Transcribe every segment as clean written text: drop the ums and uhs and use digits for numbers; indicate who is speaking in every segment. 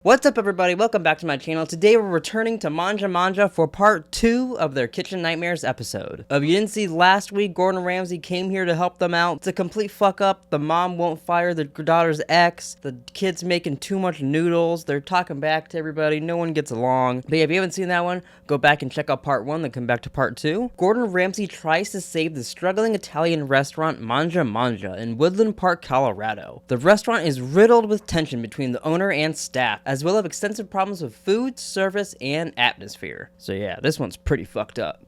Speaker 1: What's up everybody, welcome back to my channel. Today we're returning to Mangia Mangia for part 2 of their Kitchen Nightmares episode. If you didn't see last week, Gordon Ramsay came here to help them out. It's a complete fuck up. The mom won't fire the daughter's ex. The kid's making too much noodles. They're talking back to everybody. No one gets along. But yeah, if you haven't seen that one, go back and check out part 1, then come back to part 2. Gordon Ramsay tries to save the struggling Italian restaurant Mangia Mangia in Woodland Park, Colorado. The restaurant is riddled with tension between the owner and staff, as well as extensive problems with food, service, and atmosphere. So yeah, this one's pretty fucked up.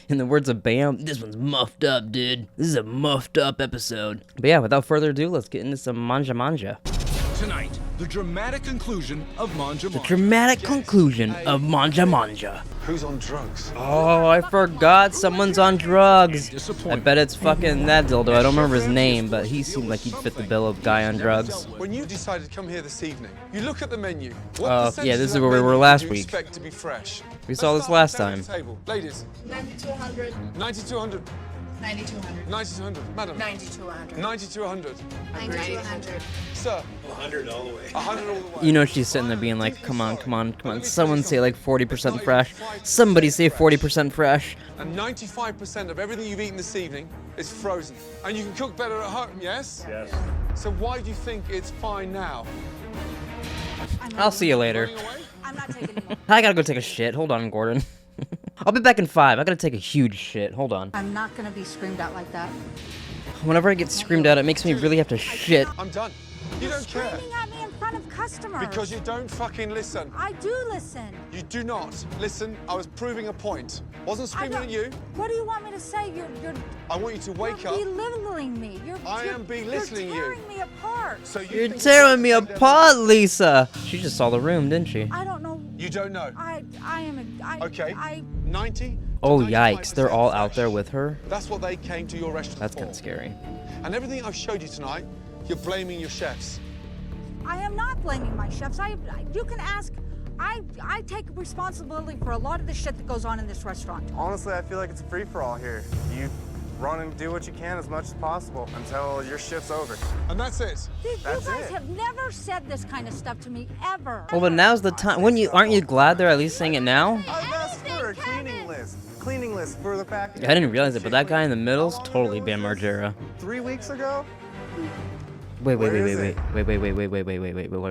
Speaker 1: In the words of Bam, this one's muffed up, dude. This is a muffed up episode. But yeah, without further ado, let's get into some Mangia Mangia.
Speaker 2: Tonight, the dramatic conclusion of Mangia Mangia.
Speaker 1: The dramatic conclusion of Mangia Mangia.
Speaker 3: Who's on drugs?
Speaker 1: Oh, I forgot someone's on drugs. I bet it's fucking that dildo. I don't remember his name, but he seemed like he'd fit the bill of guy on drugs.
Speaker 3: When you decided to come here this evening, you look at the menu.
Speaker 1: Oh, yeah, this is where we were last week.
Speaker 3: Expect to be fresh.
Speaker 1: We saw this last time.
Speaker 3: Ladies.
Speaker 4: 9200.
Speaker 3: 9200.
Speaker 4: 9200.
Speaker 3: 9200. Madam.
Speaker 4: 9200.
Speaker 3: 9200.
Speaker 4: 9200.
Speaker 3: Sir.
Speaker 5: 100 all the way.
Speaker 3: 100 all the way.
Speaker 1: You know she's sitting there being like, come on, come on, come on. Someone say like 40% fresh. Somebody say 40% fresh.
Speaker 3: And 95% of everything you've eaten this evening is frozen. And you can cook better at home, yes?
Speaker 5: Yes.
Speaker 3: So why do you think it's fine now?
Speaker 1: I'll see you later.
Speaker 3: Going away?
Speaker 4: I'm not taking any more.
Speaker 1: I gotta go take a shit. Hold on, Gordon. I'll be back in 5. I gotta take a huge shit. Hold on.
Speaker 4: I'm not gonna be screamed at like that.
Speaker 1: Whenever I get screamed at, it makes me really have to shit.
Speaker 3: I'm done. You don't care.
Speaker 4: Screaming at me in front of customers.
Speaker 3: Because you don't fucking listen.
Speaker 4: I do listen.
Speaker 3: You do not listen. I was proving a point. Wasn't
Speaker 4: I
Speaker 3: screaming
Speaker 4: don't-
Speaker 3: at you.
Speaker 4: What do you want me to say?
Speaker 3: I want you to wake
Speaker 4: you're
Speaker 3: up.
Speaker 4: belittling me.
Speaker 3: I am belittling you.
Speaker 4: You're tearing me apart.
Speaker 3: So you
Speaker 1: You're
Speaker 3: think
Speaker 1: tearing me
Speaker 3: it's
Speaker 1: apart, Lisa. She just saw the room, didn't she?
Speaker 4: I don't know.
Speaker 3: You don't know.
Speaker 4: I am a.
Speaker 3: Okay. 90.
Speaker 1: Oh,
Speaker 3: to
Speaker 1: yikes. They're
Speaker 3: 95%
Speaker 1: all out
Speaker 3: fresh.
Speaker 1: there with her?
Speaker 3: That's what they came to your restaurant
Speaker 1: That's
Speaker 3: for.
Speaker 1: kind of scary.
Speaker 3: And everything I've showed you tonight, you're blaming your chefs.
Speaker 4: I am not blaming my chefs. You can ask. I take responsibility for a lot of the shit that goes on in this restaurant.
Speaker 6: Honestly, I feel like it's a free-for-all here. You run and do what you can as much as possible until your shift's over.
Speaker 3: And that's it.
Speaker 4: You
Speaker 6: That's
Speaker 4: guys
Speaker 6: it.
Speaker 4: have never said this kind of stuff to me ever.
Speaker 1: Well, but now's the time. Aren't you glad they're at least saying it now?
Speaker 6: I've asked for a cleaning list. Cleaning list for the package.
Speaker 1: I didn't realize it, but that guy in the middle's totally Bam Margera.
Speaker 6: 3 weeks ago?
Speaker 1: Wait,
Speaker 6: Where is it?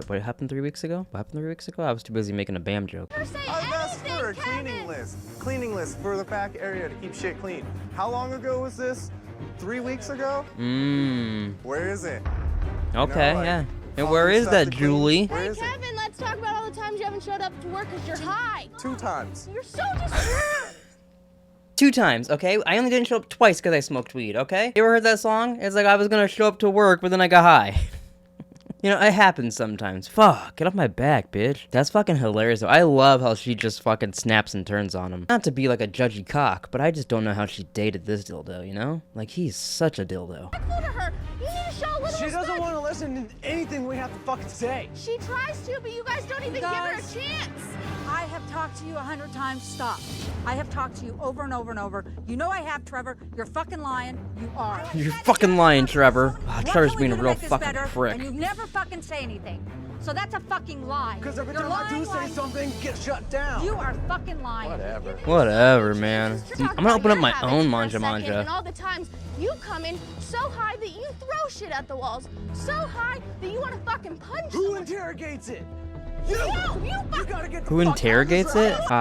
Speaker 1: what happened 3 weeks ago? What happened 3 weeks ago? I was too busy making a Bam joke.
Speaker 6: I've asked for a cleaning list. Cleaning list for the back area to keep shit clean. How long ago was this? 3 weeks ago? Where is it?
Speaker 1: Okay,
Speaker 6: like,
Speaker 1: yeah. And where is that, Julie?
Speaker 6: Where
Speaker 7: Hey,
Speaker 6: is it?
Speaker 7: Kevin, let's talk about all the times you haven't showed up to work because you're high.
Speaker 6: 2 times.
Speaker 7: You're so just
Speaker 1: 2 times, okay? I only didn't show up twice because I smoked weed, okay? You ever heard that song? It's like I was gonna show up to work, but then I got high. You know, it happens sometimes. Fuck, get off my back, bitch. That's fucking hilarious, though. I love how she just fucking snaps and turns on him. Not to be like a judgy cock, but I just don't know how she dated this dildo, you know? Like, he's such a dildo.
Speaker 7: respectful to her. You need to show a little
Speaker 8: She doesn't
Speaker 7: respect.
Speaker 8: want to listen to anything we have to fucking say.
Speaker 7: She tries to, but you guys don't even give her a
Speaker 4: Guys.
Speaker 7: chance.
Speaker 4: I have talked to you 100 times. Stop. I have talked to you over and over and over. You know I have, Trevor. You're fucking lying. You are.
Speaker 1: You're fucking lying, Trevor. Ah,
Speaker 4: What
Speaker 1: Trevor's
Speaker 4: can we
Speaker 1: being a
Speaker 4: do to
Speaker 1: real
Speaker 4: make this
Speaker 1: fucking
Speaker 4: better?
Speaker 1: prick.
Speaker 4: And you never fucking say anything. So that's a fucking lie.
Speaker 8: Because every
Speaker 4: You're
Speaker 8: time I do
Speaker 4: lying,
Speaker 8: say
Speaker 4: lying.
Speaker 8: something, get shut down.
Speaker 4: You are fucking lying.
Speaker 6: Whatever.
Speaker 1: Whatever, man.
Speaker 7: Just talk
Speaker 1: I'm gonna
Speaker 7: about
Speaker 1: open up
Speaker 7: your
Speaker 1: my
Speaker 7: habits
Speaker 1: own
Speaker 7: for a
Speaker 1: Mangia
Speaker 7: second,
Speaker 1: Mangia.
Speaker 7: And all the times you come in so high that you throw shit at the walls. So high that you want to fucking punch
Speaker 8: Who
Speaker 7: someone.
Speaker 8: interrogates it?
Speaker 7: You
Speaker 8: You
Speaker 7: fucking
Speaker 8: gotta get the
Speaker 1: Who
Speaker 8: fuck out of
Speaker 1: interrogates
Speaker 8: this
Speaker 1: it?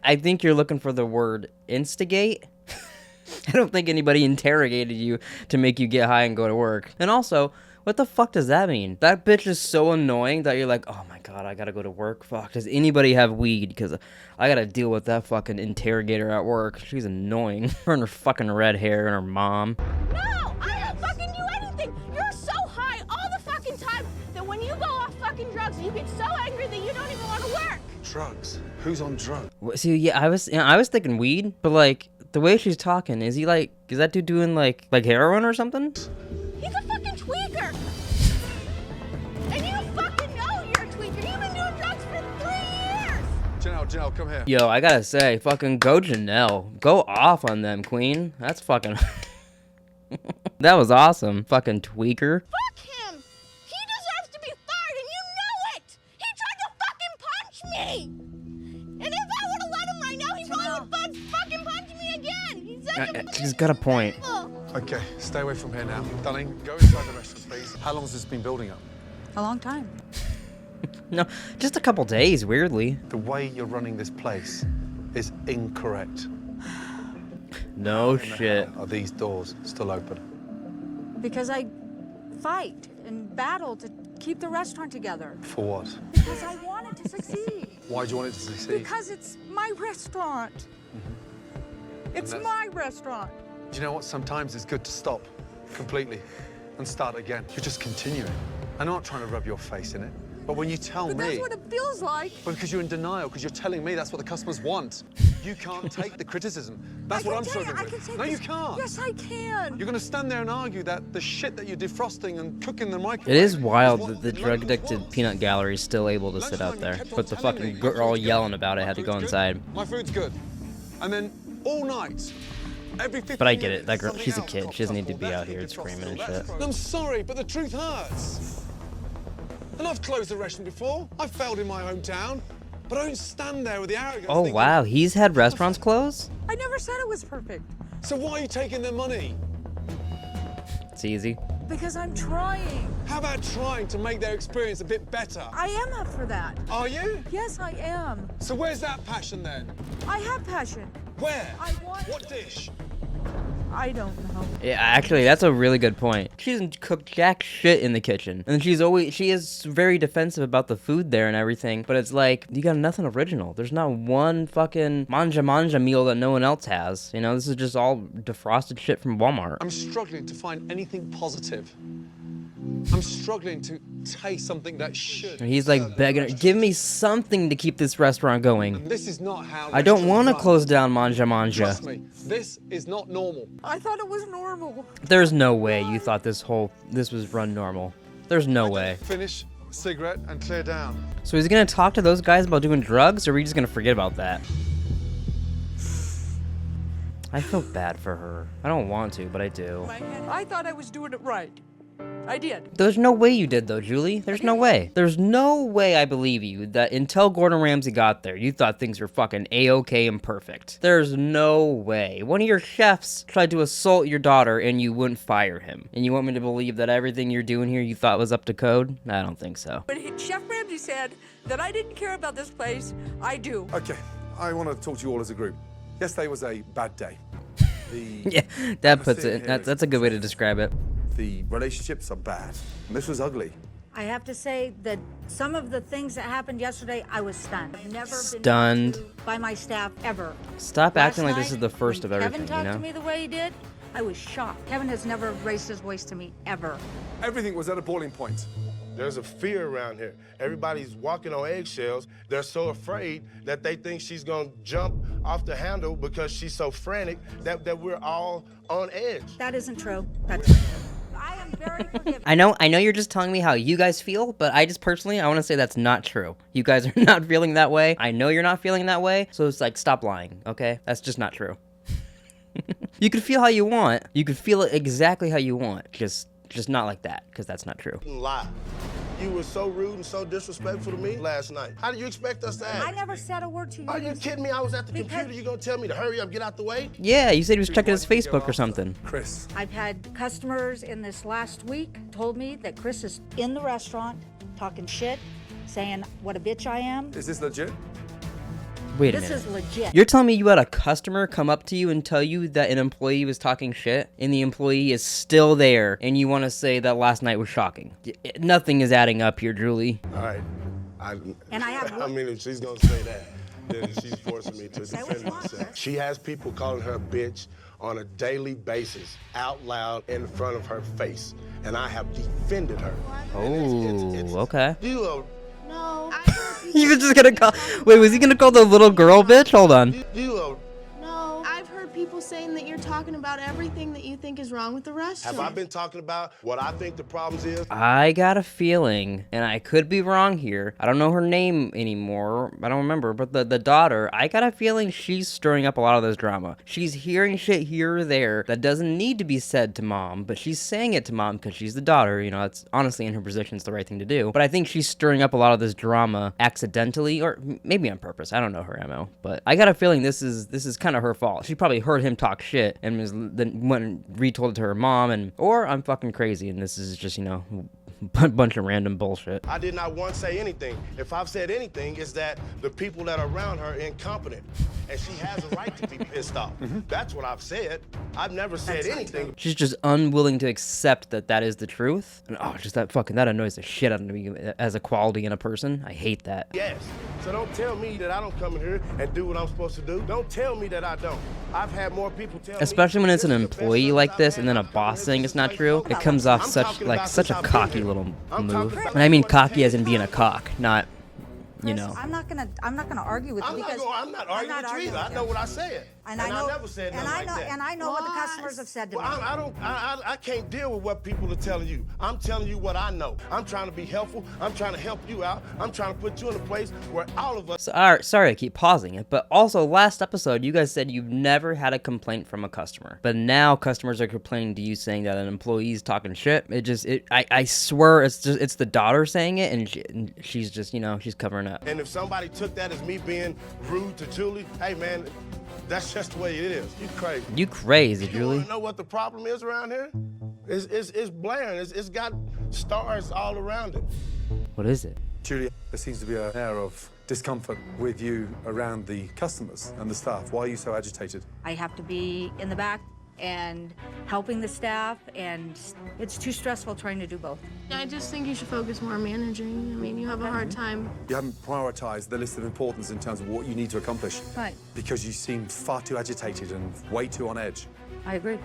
Speaker 1: I think you're looking for the word instigate. I don't think anybody interrogated you to make you get high and go to work. And also, what the fuck does that mean? That bitch is so annoying that you're like, oh my god, I gotta go to work. Fuck, does anybody have weed? Because I gotta deal with that fucking interrogator at work. She's annoying. Her and her fucking red hair and her mom.
Speaker 7: No, I don't fucking do anything. You're so high all the fucking time that when you go off fucking drugs, you get so angry that you don't even want to work.
Speaker 3: Drugs. Who's on drugs?
Speaker 1: See, yeah, I was thinking weed, but like the way she's talking, is that dude doing like heroin or something?
Speaker 7: He's a fucking tweaker. And you fucking know you're a tweaker. You've been doing drugs for 3 years.
Speaker 3: Janelle, come here.
Speaker 1: Yo, I gotta say, fucking go Janelle. Go off on them, queen. That's fucking... That was awesome. Fucking tweaker.
Speaker 7: Fuck him. He deserves to be fired, and you know it. me! And if I would have let him right now, he probably would fucking punch me again! He's such a
Speaker 1: She's got a point.
Speaker 3: Okay, stay away from here now. Darling, go inside the restaurant, please. How long has this been building up?
Speaker 4: A long time.
Speaker 1: No, just a couple days, weirdly.
Speaker 6: The way you're running this place is incorrect.
Speaker 1: No shit.
Speaker 6: Are these doors still open?
Speaker 4: Because I fight and battle to keep the restaurant together.
Speaker 6: For what?
Speaker 4: Because I want it to succeed.
Speaker 3: Why do you want it to succeed?
Speaker 4: Because it's my restaurant. It's my restaurant.
Speaker 3: Do you know what? Sometimes it's good to stop completely and start again. You're just continuing. I'm not trying to rub your face in it. But when you tell
Speaker 4: But
Speaker 3: me...
Speaker 4: that's what it feels like.
Speaker 3: But because you're in denial, because you're telling me that's what the customers want. You can't take the criticism. That's what I'm struggling with. No, you can't.
Speaker 4: Yes, I can.
Speaker 3: You're going to stand there and argue that the shit that you're defrosting and cooking in the microwave...
Speaker 1: It is wild
Speaker 3: what
Speaker 1: that the
Speaker 3: locals
Speaker 1: drug-addicted
Speaker 3: want.
Speaker 1: peanut gallery is still able to sit out there. But the fucking girl yelling about it had to go inside.
Speaker 3: My food's good. And then all night, every 15
Speaker 1: But I get it.
Speaker 3: minutes,
Speaker 1: That girl,
Speaker 3: something
Speaker 1: she's a
Speaker 3: else
Speaker 1: kid.
Speaker 3: pops
Speaker 1: She doesn't
Speaker 3: up.
Speaker 1: need to
Speaker 3: Well,
Speaker 1: be
Speaker 3: that
Speaker 1: out
Speaker 3: you
Speaker 1: here
Speaker 3: defrosted,
Speaker 1: screaming and
Speaker 3: well,
Speaker 1: shit.
Speaker 3: that's- I'm sorry, but the truth hurts. And I've closed a restaurant before. I've failed in my hometown. But I don't stand there with the arrogance.
Speaker 1: Oh
Speaker 3: thinking,
Speaker 1: wow, he's had restaurants close?
Speaker 4: I never said it was perfect.
Speaker 3: So why are you taking their money?
Speaker 1: It's easy.
Speaker 4: Because I'm trying.
Speaker 3: How about trying to make their experience a bit better?
Speaker 4: I am up for that.
Speaker 3: Are you?
Speaker 4: Yes, I am.
Speaker 3: So where's that passion then?
Speaker 4: I have passion.
Speaker 3: Where?
Speaker 4: I want-
Speaker 3: What dish?
Speaker 4: I don't know.
Speaker 1: Yeah, actually, that's a really good point. She doesn't cook jack shit in the kitchen. And she is very defensive about the food there and everything. But it's like, you got nothing original. There's not one fucking Mangia Mangia meal that no one else has. You know, this is just all defrosted shit from Walmart.
Speaker 3: I'm struggling to find anything positive. I'm struggling to taste something that should.
Speaker 1: And he's like begging her, give me something to keep this restaurant going.
Speaker 3: This is not how
Speaker 1: I don't want to
Speaker 3: restaurants
Speaker 1: close down Mangia
Speaker 3: run. Trust
Speaker 1: Mangia.
Speaker 3: me, this is not normal.
Speaker 4: I thought it was normal.
Speaker 1: There's no way you thought this was run normal. There's no way.
Speaker 3: Finish, cigarette, and clear down.
Speaker 1: So he's gonna talk to those guys about doing drugs, or are we just gonna forget about that? I feel bad for her. I don't want to, but I do.
Speaker 4: I thought I was doing it right. I did.
Speaker 1: There's no way you did, though, Julie. There's no way. There's no way I believe you that until Gordon Ramsay got there, you thought things were fucking A-okay and perfect. There's no way. One of your chefs tried to assault your daughter and you wouldn't fire him. And you want me to believe that everything you're doing here you thought was up to code? I don't think so.
Speaker 4: But Chef Ramsay said that I didn't care about this place. I do.
Speaker 5: Okay, I want to talk to you all as a group. Yesterday was a bad day.
Speaker 1: Yeah, that puts it. That's a good way to describe it.
Speaker 5: The relationships are bad. And this was ugly.
Speaker 4: I have to say that some of the things that happened yesterday, I was stunned. I've never
Speaker 1: Stunned.
Speaker 4: been by my staff ever.
Speaker 1: Stop
Speaker 4: Last
Speaker 1: acting like this
Speaker 4: night,
Speaker 1: is the first of
Speaker 4: when
Speaker 1: everything,
Speaker 4: Kevin
Speaker 1: you
Speaker 4: talked
Speaker 1: know?
Speaker 4: to me the way he did, I was shocked. Kevin has never raised his voice to me, ever.
Speaker 5: Everything was at a boiling point.
Speaker 9: There's a fear around here. Everybody's walking on eggshells. They're so afraid that they think she's gonna jump off the handle because she's so frantic that we're all on edge.
Speaker 4: That isn't true. I am very forgiving.
Speaker 1: I know you're just telling me how you guys feel, but I just personally, I want to say that's not true. You guys are not feeling that way. I know you're not feeling that way, so it's like, stop lying, okay? That's just not true. You can feel how you want. You can feel it exactly how you want. Just not like that, because that's not true.
Speaker 9: Lie. You were so rude and so disrespectful to me last night. How do you expect us to act?
Speaker 4: I never said a word to you.
Speaker 9: Are you kidding me? I was at the
Speaker 4: Because-
Speaker 9: computer. You gonna tell me to hurry up, get out the way?
Speaker 1: Yeah, you said he was checking his Facebook or something.
Speaker 5: Chris,
Speaker 4: I've had customers in this last week told me that Chris is in the restaurant talking shit, saying what a bitch I am.
Speaker 5: is this legit?
Speaker 1: Wait a
Speaker 4: This
Speaker 1: minute.
Speaker 4: is legit.
Speaker 1: You're telling me you had a customer come up to you and tell you that an employee was talking shit, and the employee is still there, and you want to say that last night was shocking? Nothing is adding up here, Julie.
Speaker 9: All right.
Speaker 4: And I have-
Speaker 9: I mean, if she's gonna say that, then she's forcing me to
Speaker 4: Say what
Speaker 9: defend
Speaker 4: you want,
Speaker 9: myself.
Speaker 4: Chris.
Speaker 9: She has people calling her a bitch on a daily basis, out loud in front of her face, and I have defended her.
Speaker 1: Oh, okay.
Speaker 9: You are,
Speaker 7: No.
Speaker 1: He was just gonna call. Wait, was he gonna call the little girl bitch? Hold on.
Speaker 9: you are.
Speaker 7: No. I've heard people saying that you're talking about everything that you think is wrong with the restaurant.
Speaker 9: Have I been talking about what I think the problems is?
Speaker 1: I got a feeling, and I could be wrong here. I don't know her name anymore. I don't remember, but the daughter, I got a feeling she's stirring up a lot of this drama. She's hearing shit here or there that doesn't need to be said to mom, but she's saying it to mom because she's the daughter. You know, it's honestly in her position, it's the right thing to do. But I think she's stirring up a lot of this drama accidentally, or maybe on purpose. I don't know her MO, but I got a feeling this is kind of her fault. She probably heard him talk shit and then went and retold it to her mom, or I'm fucking crazy and this is just, you know, a bunch of random bullshit.
Speaker 9: I did not once say anything. If I've said anything, it's that the people that are around her are incompetent, and she has a right to be pissed off. That's what I've said. I've never said anything.
Speaker 1: She's just unwilling to accept that that is the truth. And just that annoys the shit out of me as a quality in a person. I hate that.
Speaker 9: Yes. So don't tell me that I don't come in here and do what I'm supposed to do. Don't tell me that I don't. I've had more people tell me.
Speaker 1: Especially when it's an
Speaker 9: this is the best
Speaker 1: employee
Speaker 9: service
Speaker 1: like
Speaker 9: I've
Speaker 1: this
Speaker 9: had
Speaker 1: and then a
Speaker 9: in my
Speaker 1: boss
Speaker 9: career.
Speaker 1: saying
Speaker 9: This
Speaker 1: it's
Speaker 9: is
Speaker 1: not
Speaker 9: like-
Speaker 1: true. It comes off
Speaker 9: I'm
Speaker 1: such
Speaker 9: talking
Speaker 1: like
Speaker 9: about
Speaker 1: such a
Speaker 9: since I've
Speaker 1: cocky
Speaker 9: been
Speaker 1: little
Speaker 9: here. I'm
Speaker 1: move.
Speaker 9: talking about
Speaker 1: And I mean
Speaker 9: what
Speaker 1: cocky as in
Speaker 9: pays
Speaker 1: being a
Speaker 9: time.
Speaker 1: cock, not, you know.
Speaker 4: I'm not gonna argue with you because
Speaker 9: I'm not arguing with you either. I know what I said.
Speaker 4: And I know,
Speaker 9: never said nothing like that.
Speaker 4: and I know what the customers have said to me.
Speaker 9: Well, I can't deal with what people are telling you. I'm telling you what I know. I'm trying to be helpful. I'm trying to help you out. I'm trying to put you in a place where all of us.
Speaker 1: So, all right, sorry I keep pausing it, but also last episode you guys said you've never had a complaint from a customer, but now customers are complaining to you saying that an employee's talking shit. I swear it's the daughter saying it, and she's just, you know, she's covering up.
Speaker 9: And if somebody took that as me being rude to Julie, hey man, that's just the way it is. You crazy.
Speaker 1: You crazy,
Speaker 9: You
Speaker 1: Julie.
Speaker 9: wanna know what the problem is around here? It's blaring. It's got stars all around it.
Speaker 1: What is it?
Speaker 5: Julia, there seems to be an air of discomfort with you around the customers and the staff. Why are you so agitated?
Speaker 4: I have to be in the back and helping the staff, and it's too stressful trying to do both.
Speaker 7: I just think you should focus more on managing. I mean, you have a hard time.
Speaker 5: You haven't prioritized the list of importance in terms of what you need to accomplish.
Speaker 4: Right.
Speaker 5: Because you seem far too agitated and way too on edge.
Speaker 4: I agree.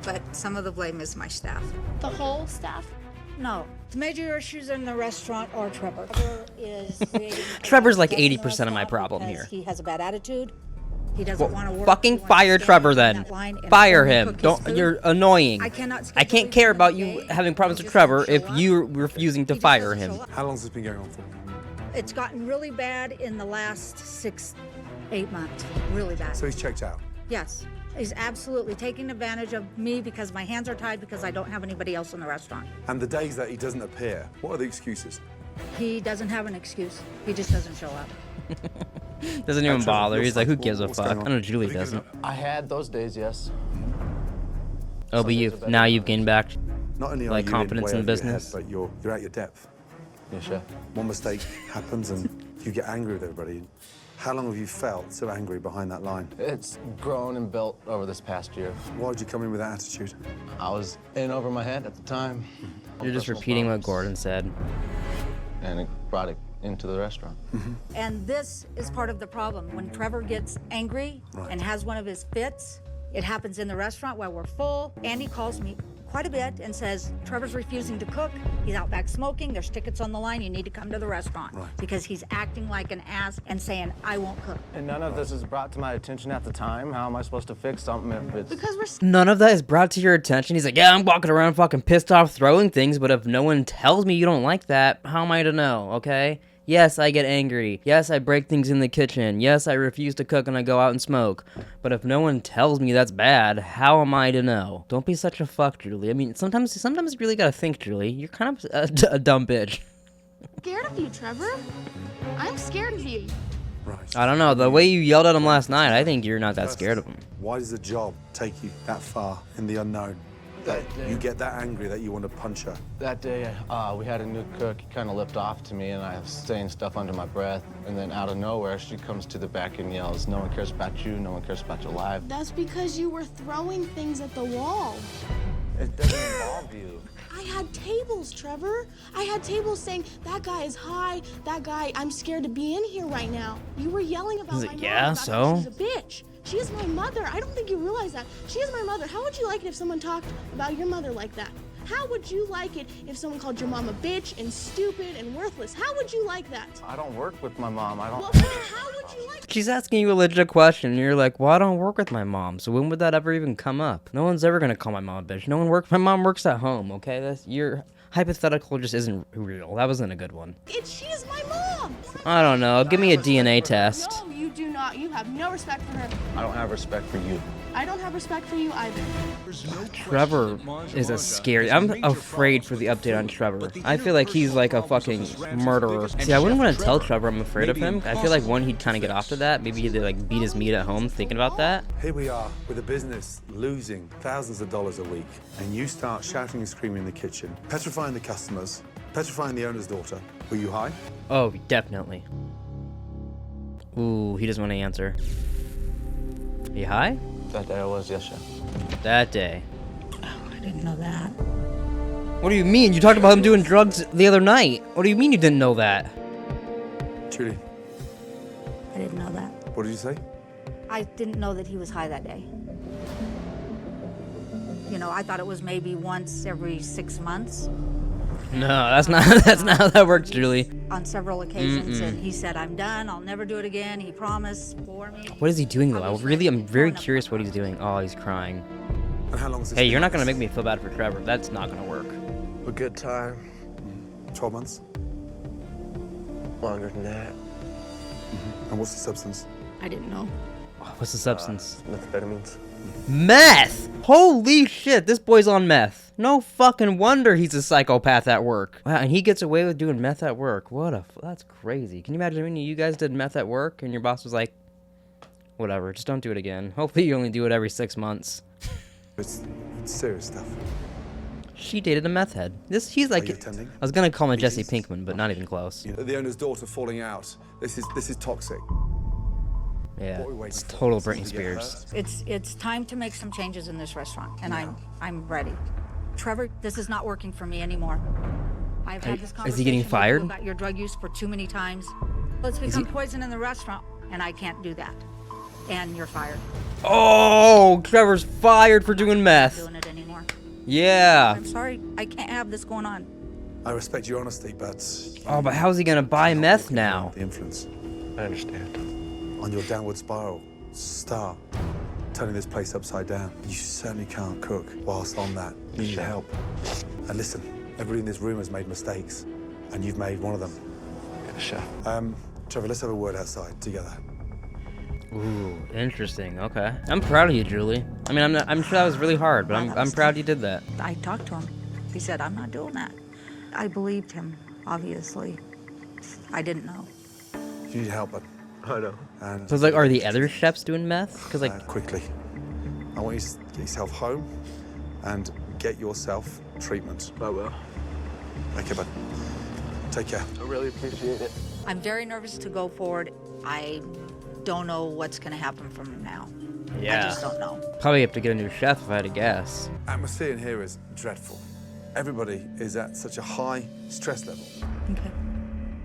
Speaker 4: But some of the blame is my staff.
Speaker 7: The whole staff.
Speaker 4: No. The major issues in the restaurant are Trevor. Trevor is creating
Speaker 1: Trevor's like
Speaker 4: chaos in the
Speaker 1: 80% of my
Speaker 4: restaurant
Speaker 1: problem
Speaker 4: because
Speaker 1: here.
Speaker 4: He has a bad attitude. He doesn't want to work.
Speaker 1: Fucking
Speaker 4: He wants to
Speaker 1: fire
Speaker 4: stand
Speaker 1: Trevor
Speaker 4: on
Speaker 1: then.
Speaker 4: that line and
Speaker 1: Fire
Speaker 4: only
Speaker 1: him.
Speaker 4: cook his
Speaker 1: Don't.
Speaker 4: food.
Speaker 1: You're annoying.
Speaker 4: I cannot
Speaker 1: I
Speaker 4: schedule
Speaker 1: can't
Speaker 4: him
Speaker 1: care
Speaker 4: for
Speaker 1: about
Speaker 4: the
Speaker 1: you
Speaker 4: day.
Speaker 1: having problems
Speaker 4: He
Speaker 1: with
Speaker 4: just doesn't
Speaker 1: Trevor if
Speaker 4: show up.
Speaker 1: you're refusing to
Speaker 4: He just
Speaker 1: fire
Speaker 4: doesn't
Speaker 1: him.
Speaker 4: show up.
Speaker 5: How long has this been going on for?
Speaker 4: It's gotten really bad in the last 6-8 months. Really bad.
Speaker 5: So he's checked out.
Speaker 4: Yes. He's absolutely taking advantage of me because my hands are tied because I don't have anybody else in the restaurant.
Speaker 5: And the days that he doesn't appear, what are the excuses?
Speaker 4: He doesn't have an excuse. He just doesn't show up.
Speaker 1: Doesn't even
Speaker 5: Trevor,
Speaker 1: bother.
Speaker 5: you're
Speaker 1: He's like, who
Speaker 5: fine.
Speaker 1: gives a
Speaker 5: What's
Speaker 1: fuck?
Speaker 5: going
Speaker 1: I
Speaker 5: on?
Speaker 1: know Julie
Speaker 5: What are you
Speaker 1: doesn't.
Speaker 5: doing?
Speaker 8: I had those days, yes.
Speaker 1: Oh, but you
Speaker 8: days are better
Speaker 1: now
Speaker 8: than
Speaker 1: you've gained back.
Speaker 5: Not only are
Speaker 1: Like
Speaker 5: you
Speaker 1: confidence
Speaker 5: way
Speaker 1: in the
Speaker 5: over your head,
Speaker 1: business?
Speaker 5: but you're at your depth.
Speaker 8: Yes, chef.
Speaker 5: One mistake happens and you get angry with everybody. How long have you felt so angry behind that line?
Speaker 8: It's grown and built over this past year.
Speaker 5: Why did you come in with that attitude?
Speaker 8: I was in over my head at the time.
Speaker 1: You're just
Speaker 8: Personal
Speaker 1: repeating what
Speaker 8: problems.
Speaker 1: Gordon said.
Speaker 8: And it brought it into the restaurant.
Speaker 4: And this is part of the problem. When Trevor gets angry and has one of his fits, it happens in the restaurant while we're full. Andy calls me quite a bit and says, Trevor's refusing to cook. He's out back smoking. There's tickets on the line. You need to come to the restaurant. Because he's acting like an ass and saying, I won't cook.
Speaker 8: And none of this is brought to my attention at the time. How am I supposed to fix something if it's...
Speaker 7: Because we're
Speaker 1: None of that is brought to your attention. He's like, yeah, I'm walking around fucking pissed off throwing things, but if no one tells me you don't like that, how am I to know, okay? Yes, I get angry. Yes, I break things in the kitchen. Yes, I refuse to cook and I go out and smoke. But if no one tells me that's bad, how am I to know? Don't be such a fuck, Julie. I mean, sometimes you really gotta think, Julie. You're kind of a dumb bitch.
Speaker 7: scared of you, Trevor. I'm scared of you.
Speaker 5: Right.
Speaker 1: I don't know. The way you yelled at him last night, I think you're not that scared of him.
Speaker 5: Why does the job take you that far in the unknown? That you get that angry that you want to punch her?
Speaker 8: That day, we had a new cook. He kind of lipped off to me, and I was saying stuff under my breath. And then out of nowhere, she comes to the back and yells, "No one cares about you. No one cares about your life."
Speaker 7: That's because you were throwing things at the wall.
Speaker 8: It doesn't involve you.
Speaker 7: I had tables, Trevor. I had tables saying, that guy is high, that guy, I'm scared to be in here right now. You were yelling about
Speaker 1: He's
Speaker 7: my
Speaker 1: like,
Speaker 7: mom,
Speaker 1: yeah,
Speaker 7: about how
Speaker 1: so?
Speaker 7: she's a bitch. She is my mother. I don't think you realize that. She is my mother. How would you like it if someone talked about your mother like that? How would you like it if someone called your mom a bitch and stupid and worthless? How would you like that?
Speaker 8: I don't work with my mom. I don't.
Speaker 7: Well, how would you like
Speaker 1: She's asking you a legit question, and you're like, well, I don't work with my mom, so when would that ever even come up? No one's ever gonna call my mom a bitch. My mom works at home, okay? Your hypothetical just isn't real. That wasn't a good one.
Speaker 7: She is my mom!
Speaker 1: I don't know. Give me a DNA test.
Speaker 7: No, you do not. You have no respect for her.
Speaker 8: I don't have respect for you.
Speaker 7: I don't have respect for you either.
Speaker 1: Trevor is a scary. I'm afraid for the update on Trevor. I feel like he's like a fucking murderer. See, I wouldn't want to tell Trevor I'm afraid of him. I feel like one, he'd kind of get off to that. Maybe he'd like beat his meat at home thinking about that.
Speaker 5: Here we are with a business losing thousands of dollars a week, and you start shouting and screaming in the kitchen, petrifying the customers, petrifying the owner's daughter. Were you high?
Speaker 1: Oh, definitely. Ooh, he doesn't want to answer. You high?
Speaker 8: That day I was, yes, chef.
Speaker 1: That day.
Speaker 4: I didn't know that.
Speaker 1: What do you mean? You talked about him doing drugs the other night. What do you mean you didn't know that?
Speaker 5: Julie,
Speaker 4: I didn't know that.
Speaker 5: what did you say?
Speaker 4: I didn't know that he was high that day. You know, I thought it was maybe once every 6 months.
Speaker 1: No, that's not how that works, Julie.
Speaker 4: On several occasions, and he said, I'm done, I'll never do it again. He promised for me.
Speaker 1: What is he doing though? I'm very
Speaker 4: growing up.
Speaker 1: curious what he's doing. Oh, he's crying.
Speaker 5: And how long has this
Speaker 1: Hey,
Speaker 5: been
Speaker 1: you're not
Speaker 5: like
Speaker 1: gonna
Speaker 5: this?
Speaker 1: make me feel bad for Trevor. That's not gonna work.
Speaker 6: A good time.
Speaker 5: 12 months?
Speaker 6: Longer than that.
Speaker 5: And what's the substance?
Speaker 4: I didn't know.
Speaker 1: What's the substance?
Speaker 6: Methamphetamines.
Speaker 1: Meth! Holy shit, this boy's on meth. No fucking wonder he's a psychopath at work. Wow, and he gets away with doing meth at work. That's crazy. Can you imagine when you guys did meth at work and your boss was like, whatever, just don't do it again. Hopefully you only do it every 6 months.
Speaker 5: It's serious stuff.
Speaker 1: She dated a meth head. He's like,
Speaker 5: you attending?
Speaker 1: I was gonna call him a Jesse Pinkman, but not even close.
Speaker 5: The owner's daughter falling out. This is toxic.
Speaker 1: Yeah,
Speaker 5: What are we waiting
Speaker 1: it's
Speaker 5: for?
Speaker 1: total
Speaker 5: Something
Speaker 1: Britney
Speaker 5: to get
Speaker 1: Spears.
Speaker 4: It's time to make some changes in this restaurant, and I'm ready. Trevor, this is not working for me anymore. I've had this conversation
Speaker 1: is he getting
Speaker 4: with you
Speaker 1: fired?
Speaker 4: about your drug use for too many times. It's become poison in the restaurant, and I can't do that. And you're fired.
Speaker 1: Oh, Trevor's fired for doing
Speaker 4: I'm
Speaker 1: meth.
Speaker 4: not doing it anymore.
Speaker 1: Yeah.
Speaker 4: I'm sorry, I can't have this going on.
Speaker 5: I respect your honesty, but...
Speaker 1: Oh, but how's he gonna buy meth now?
Speaker 5: The influence
Speaker 6: I understand.
Speaker 5: on your downward spiral. Start turning this place upside down. You certainly can't cook whilst on that. You need help. And listen, everybody in this room has made mistakes, and you've made one of them.
Speaker 6: Yeah, chef.
Speaker 5: Trevor, let's have a word outside together.
Speaker 1: Ooh, interesting. Okay. I'm proud of you, Julie. I mean, I'm sure that was really hard, but I'm proud you did that.
Speaker 4: I talked to him. He said, I'm not doing that. I believed him, obviously. I didn't know.
Speaker 5: You need help, but
Speaker 6: I know.
Speaker 5: and
Speaker 1: So it's like, are the other chefs doing meth? Because like,
Speaker 5: quickly. I want you to get yourself home and get yourself treatment.
Speaker 6: I will.
Speaker 5: Okay, bud. Take care.
Speaker 6: I really appreciate it.
Speaker 4: I'm very nervous to go forward. I don't know what's going to happen from now. I
Speaker 1: yeah,
Speaker 4: just don't know.
Speaker 1: probably have to get a new chef if I had to guess.
Speaker 5: Atmosphere in here is dreadful. Everybody is at such a high stress level.
Speaker 4: Okay.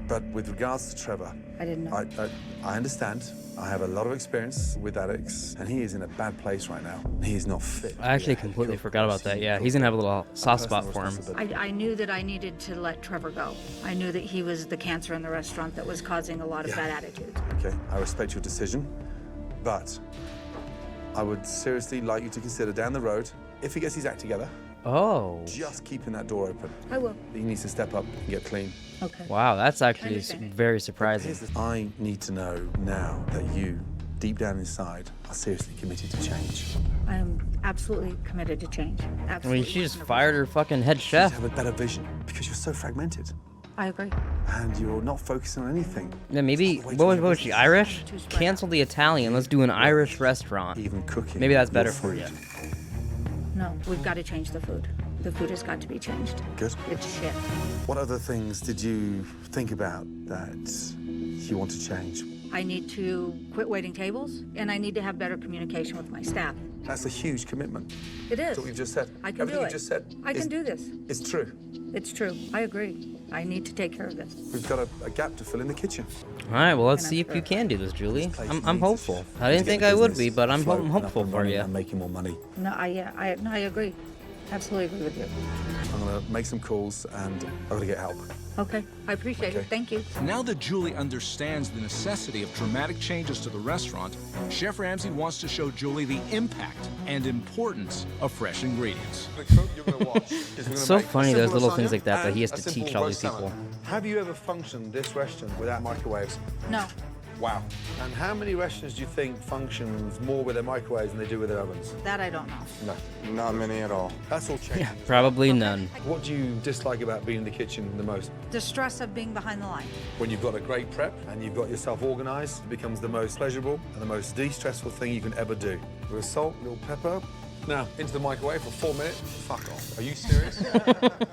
Speaker 5: But with regards to Trevor,
Speaker 4: I didn't know.
Speaker 5: I understand. I have a lot of experience with addicts, and he is in a bad place right now. He is not fit.
Speaker 1: I actually completely forgot about that. Yeah, he's gonna have a little soft spot for him.
Speaker 4: I knew that I needed to let Trevor go. I knew that he was the cancer in the restaurant that was causing a lot of bad attitudes.
Speaker 5: Okay, I respect your decision, but I would seriously like you to consider down the road, if he gets his act together,
Speaker 1: Oh,
Speaker 5: just keeping that door open.
Speaker 4: I will.
Speaker 5: He needs to step up and get clean.
Speaker 4: Okay.
Speaker 1: wow, that's actually
Speaker 4: understand.
Speaker 1: very surprising.
Speaker 5: Here's the- I need to know now that you, deep down inside, are seriously committed to change.
Speaker 4: I am absolutely committed to change.
Speaker 1: I
Speaker 4: Absolutely.
Speaker 1: mean, she just
Speaker 4: 100%.
Speaker 1: fired her fucking head
Speaker 5: You
Speaker 1: chef.
Speaker 5: have a better vision because you're so fragmented
Speaker 4: I agree.
Speaker 5: and you're not focusing on anything.
Speaker 1: Yeah, maybe, what was she, Irish? Cancel the Italian, let's do an Irish restaurant.
Speaker 5: Even cooking.
Speaker 1: Maybe that's
Speaker 5: your
Speaker 1: better for you.
Speaker 5: food.
Speaker 4: No, we've got to change the food. The food has got to be changed.
Speaker 5: Good.
Speaker 4: It's shit.
Speaker 5: What other things did you think about that you want to change?
Speaker 4: I need to quit waiting tables, and I need to have better communication with my staff.
Speaker 5: That's a huge commitment.
Speaker 4: It is.
Speaker 5: That's what you've just said.
Speaker 4: I can
Speaker 5: Everything
Speaker 4: do
Speaker 5: you
Speaker 4: it.
Speaker 5: just said.
Speaker 4: I can do this.
Speaker 5: It's true.
Speaker 4: It's true. I agree. I need to take care of this.
Speaker 5: We've got a gap to fill in the kitchen.
Speaker 1: All right, well, let's
Speaker 4: And
Speaker 1: see
Speaker 4: I'm
Speaker 1: if you
Speaker 4: sure.
Speaker 1: can do this, Julie.
Speaker 5: This place
Speaker 1: I'm
Speaker 5: needs a
Speaker 1: hopeful.
Speaker 5: chef
Speaker 1: I
Speaker 5: to
Speaker 1: didn't
Speaker 5: get
Speaker 1: think
Speaker 5: the
Speaker 1: I would
Speaker 5: business
Speaker 1: be, but I'm
Speaker 5: afloat and up
Speaker 1: hopeful
Speaker 5: and
Speaker 1: for
Speaker 5: running
Speaker 1: you.
Speaker 5: and making more money.
Speaker 4: No, I agree. Absolutely agree with you.
Speaker 5: I'm gonna make some calls and I'm gonna get help.
Speaker 4: Okay, I appreciate it. Thank you.
Speaker 2: Now that Julie understands the necessity of dramatic changes to the restaurant, Chef Ramsay wants to show Julie the impact and importance of fresh ingredients.
Speaker 1: It's so funny, those little things like that he has to teach all these people.
Speaker 5: Have you ever functioned this restaurant without microwaves?
Speaker 4: No.
Speaker 5: Wow. And how many restaurants do you think functions more with their microwaves than they do with their ovens?
Speaker 4: That I don't know.
Speaker 6: No, not many at all.
Speaker 5: That's all changing.
Speaker 1: Probably none.
Speaker 5: What do you dislike about being in the kitchen the most?
Speaker 4: The stress of being behind the line.
Speaker 5: When you've got a great prep and you've got yourself organized, it becomes the most pleasurable and the most de-stressful thing you can ever do. With a salt, a little pepper. Now, into the microwave for 4 minutes. Fuck off. Are you serious?